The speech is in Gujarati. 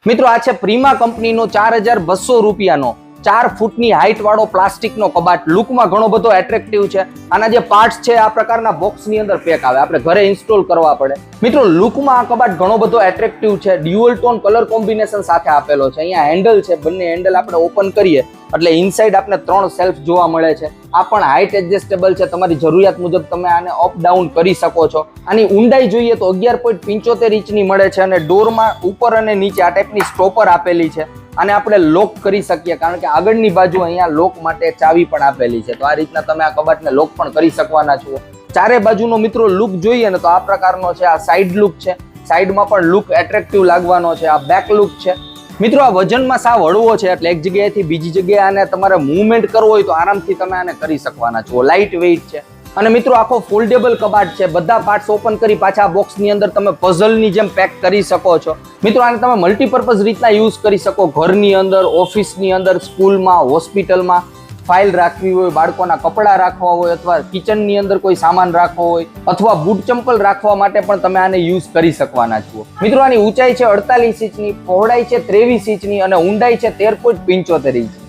મિત્રો આ છે પ્રીમા કંપનીનો 4200 રૂપિયાનો 4 ફૂટની હાઈટ વાળો પ્લાસ્ટિકનો કબાટ. લુકમાં ઘણો બધો એટ્રેક્ટિવ છે. આના જે પાર્ટ્સ છે આ પ્રકારના બોક્સની અંદર પેક આવે, આપણે ઘરે ઇન્સ્ટોલ કરવા પડે. મિત્રો લુકમાં આ કબાટ ઘણો બધો એટ્રેક્ટિવ છે. ડ્યુઅલ ટોન કલર કોમ્બિનેશન સાથે આપેલો છે. અહીંયા હેન્ડલ છે, બંને હેન્ડલ આપણે ઓપન કરીએ એટલે ઇનસાઇડ આપણે 3 સેલ્ફ જોવા મળે છે. આ પણ હાઈટ એડજસ્ટેબલ છે. તમારી જરૂરિયાત મુજબ તમે આને અપ ડાઉન કરી શકો છો. આની ઊંડાઈ જોઈએ તો 11.75 ઇંચની મળે છે અને ડોરમાં ઉપર અને નીચે આ ટાઈપની સ્ટોપર આપેલી છે. આને આપણે લોક કરી શકીએ કારણ કે આગળની બાજુ અહીંયા લોક માટે ચાવી પણ આપેલી છે. તો આ રીતના તમે આ કબાટને લોક પણ કરી શકવાના છો. ચારે બાજુનો મિત્રો લુક જોઈએ ને તો આ પ્રકારનો છે. આ સાઈડ લુક છે, સાઈડમાં પણ લુક એટ્રેક્ટિવ લાગવાનો છે. આ બેક લુક છે. મિત્રો આ વજનમાં સાવ હળવો છે એટલે એક જગ્યાએથી બીજી જગ્યાએ આને તમારે મૂવમેન્ટ કરવો હોય તો આરામથી તમે આને કરી શકવાના છો. લાઇટ વેઇટ છે અને મિત્રો આખો ફોલ્ડેબલ કબાટ છે. બધા પાર્ટ્સ ઓપન કરી પાછા બોક્સની અંદર તમે પઝલની જેમ પેક કરી શકો છો. મિત્રો આને તમે મલ્ટીપર્પઝ રીતના યુઝ કરી શકો. ઘરની અંદર, ઓફિસની અંદર, સ્કૂલમાં, હોસ્પિટલમાં ફાઇલ રાખવી હોય, બાળકોના કપડાં રાખવા હોય અથવા કિચનની અંદર કોઈ સામાન રાખવો હોય અથવા બૂટ ચંપલ રાખવા માટે પણ તમે આને યુઝ કરી શકવાના છો. મિત્રો આની ઊંચાઈ છે 48 ઇંચની, પહોળાઈ છે 23 ઇંચની અને ઊંડાઈ છે 13.75 ઇંચ.